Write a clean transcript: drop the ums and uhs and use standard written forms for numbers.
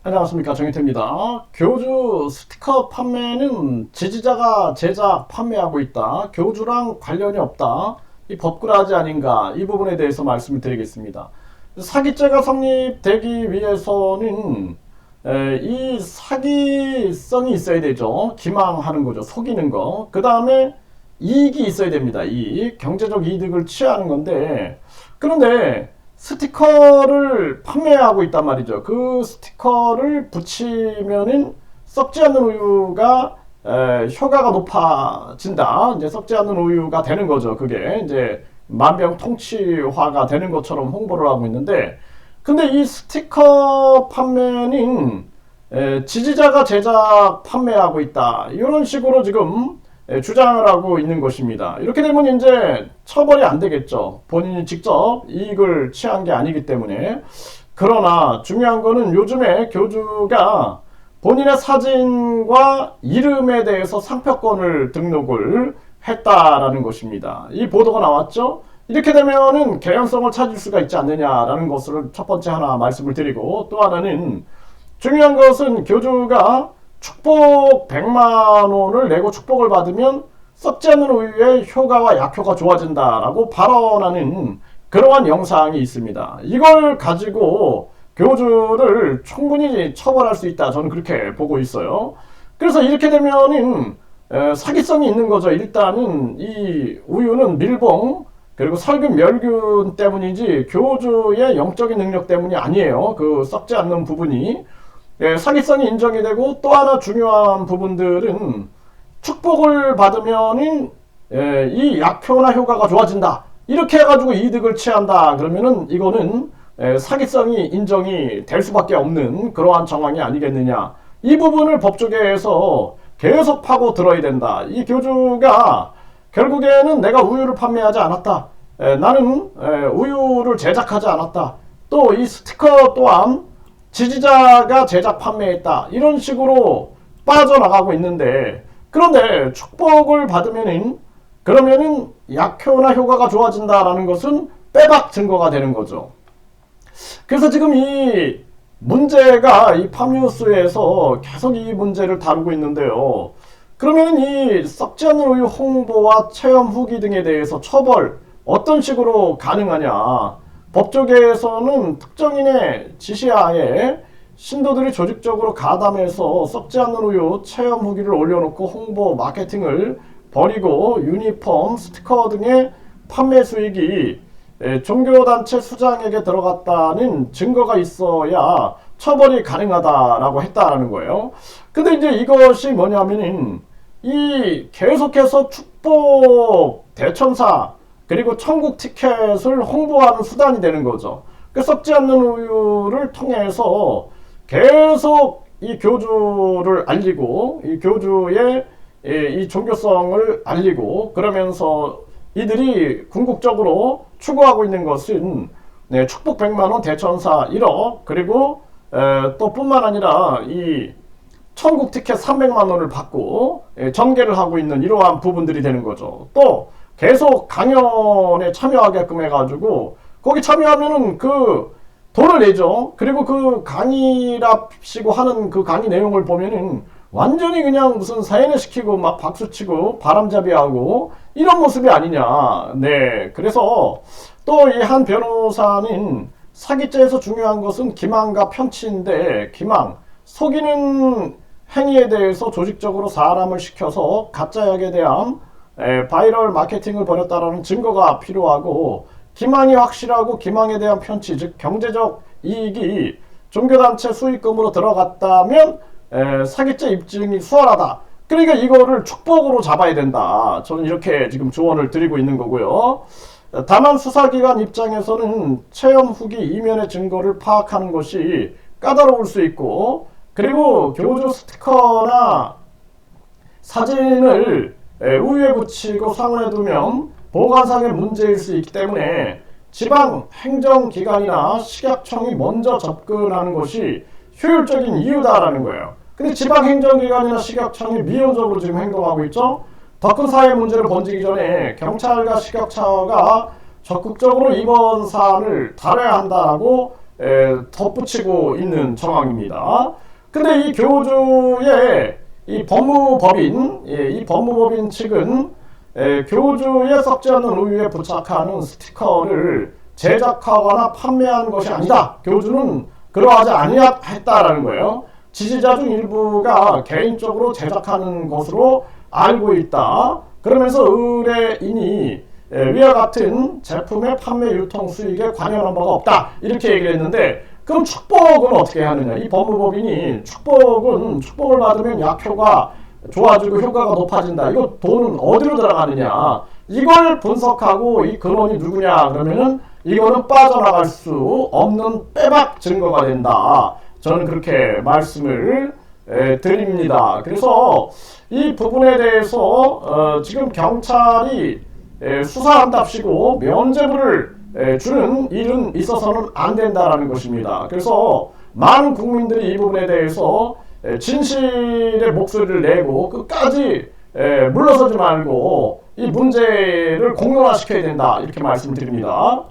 안녕하십니까, 정희태입니다. 교주 스티커 판매는 지지자가 제작 판매하고 있다. 교주랑 관련이 없다. 이 법꾸라지 아닌가, 이 부분에 대해서 말씀을 드리겠습니다. 사기죄가 성립되기 위해서는 이 사기성이 있어야 되죠. 기망하는 거죠. 속이는 거. 그 다음에 이익이 있어야 됩니다. 이익, 경제적 이득을 취하는 건데, 그런데 스티커를 판매하고 있단 말이죠. 그 스티커를 붙이면은 썩지 않는 우유가 효과가 높아진다. 이제 썩지 않는 우유가 되는 거죠. 그게 이제 만병통치화가 되는 것처럼 홍보를 하고 있는데, 근데 이 스티커 판매는 지지자가 제작 판매하고 있다. 이런 식으로 지금 주장을 하고 있는 것입니다. 이렇게 되면 이제 처벌이 안 되겠죠. 본인이 직접 이익을 취한 게 아니기 때문에. 그러나 중요한 거는 요즘에 교주가 본인의 사진과 이름에 대해서 상표권을 등록을 했다라는 것입니다. 이 보도가 나왔죠. 이렇게 되면은 개연성을 찾을 수가 있지 않느냐라는 것을 첫 번째 하나 말씀을 드리고, 또 하나는 중요한 것은 교주가 축복 100만 원을 내고 축복을 받으면 썩지 않는 우유의 효과와 약효가 좋아진다라고 발언하는 그러한 영상이 있습니다. 이걸 가지고 교주를 충분히 처벌할 수 있다. 저는 그렇게 보고 있어요. 그래서 이렇게 되면은 사기성이 있는 거죠. 일단은 이 우유는 밀봉 그리고 살균 멸균 때문이지 교주의 영적인 능력 때문이 아니에요. 그 썩지 않는 부분이. 사기성이 인정이 되고, 또 하나 중요한 부분들은 축복을 받으면은 이 약효나 효과가 좋아진다. 이렇게 해가지고 이득을 취한다. 그러면은 이거는 사기성이 인정이 될 수밖에 없는 그러한 정황이 아니겠느냐. 이 부분을 법조계에서 계속 파고 들어야 된다. 이 교주가 결국에는 내가 우유를 판매하지 않았다. 나는 우유를 제작하지 않았다. 또 이 스티커 또한 지지자가 제작 판매했다. 이런 식으로 빠져나가고 있는데, 그런데 축복을 받으면은 그러면은 약효나 효과가 좋아진다라는 것은 빼박 증거가 되는 거죠. 그래서 지금 이 문제가 이 팝뉴스에서 계속 이 문제를 다루고 있는데요. 그러면 이 썩지 않는 우유 홍보와 체험 후기 등에 대해서 처벌 어떤 식으로 가능하냐. 법조계에서는 특정인의 지시하에 신도들이 조직적으로 가담해서 썩지 않는 우유 체험 후기를 올려놓고 홍보 마케팅을 벌이고 유니폼, 스티커 등의 판매 수익이 종교단체 수장에게 들어갔다는 증거가 있어야 처벌이 가능하다라고 했다라는 거예요. 근데 이제 이것이 뭐냐면은 이 계속해서 축복 대천사 그리고 천국 티켓을 홍보하는 수단이 되는 거죠. 그 썩지 않는 우유를 통해서 계속 이 교주를 알리고 이 교주의 이 종교성을 알리고, 그러면서 이들이 궁극적으로 추구하고 있는 것은 축복 100만원 대천사 1억 그리고 또 뿐만 아니라 이 천국 티켓 300만원을 받고 전개를 하고 있는 이러한 부분들이 되는 거죠. 또 계속 강연에 참여하게끔 해가지고 거기 참여하면은 그 돈을 내죠. 그리고 그 강의랍시고 하는 그 강의 내용을 보면은 완전히 그냥 무슨 사연을 시키고 막 박수치고 바람잡이하고 이런 모습이 아니냐. 네. 그래서 또 이 한 변호사는 사기죄에서 중요한 것은 기망과 편치인데, 기망, 속이는 행위에 대해서 조직적으로 사람을 시켜서 가짜약에 대한 바이럴 마케팅을 벌였다라는 증거가 필요하고, 기망이 확실하고 기망에 대한 편취, 즉 경제적 이익이 종교단체 수익금으로 들어갔다면 사기죄 입증이 수월하다. 그러니까 이거를 축복으로 잡아야 된다. 저는 이렇게 지금 조언을 드리고 있는 거고요. 다만 수사기관 입장에서는 체험 후기 이면의 증거를 파악하는 것이 까다로울 수 있고, 그리고 교주 스티커나 사진을 우유에 붙이고 상온에 두면 보관상의 문제일 수 있기 때문에 지방 행정기관이나 식약청이 먼저 접근하는 것이 효율적인 이유다라는 거예요. 근데 지방 행정기관이나 식약청이 미온적으로 지금 행동하고 있죠. 더 큰 사회 문제를 번지기 전에 경찰과 식약처가 적극적으로 이번 사안을 다뤄야 한다라고 덧붙이고 있는 정황입니다. 근데 이 교주의 이 법무법인, 이 법무법인 측은 교주의 썩지 않는 우유에 부착하는 스티커를 제작하거나 판매한 것이 아니다. 교주는 그러하지 아니했다라는 거예요. 지지자 중 일부가 개인적으로 제작하는 것으로 알고 있다. 그러면서 의뢰인이 위와 같은 제품의 판매 유통 수익에 관여한 바가 없다. 이렇게 얘기를 했는데, 그럼 축복은 어떻게 하느냐? 이 법무법인이 축복을 받으면 약효가 좋아지고 효과가 높아진다. 이거 돈은 어디로 들어가느냐? 이걸 분석하고 이 근원이 누구냐? 그러면은 이거는 빠져나갈 수 없는 빼박 증거가 된다. 저는 그렇게 말씀을 드립니다. 그래서 이 부분에 대해서 지금 경찰이 수사한답시고 면죄부를 주는 일은 있어서는 안 된다라는 것입니다. 그래서 많은 국민들이 이 부분에 대해서 진실의 목소리를 내고 끝까지 물러서지 말고 이 문제를 공론화시켜야 된다, 이렇게 말씀드립니다.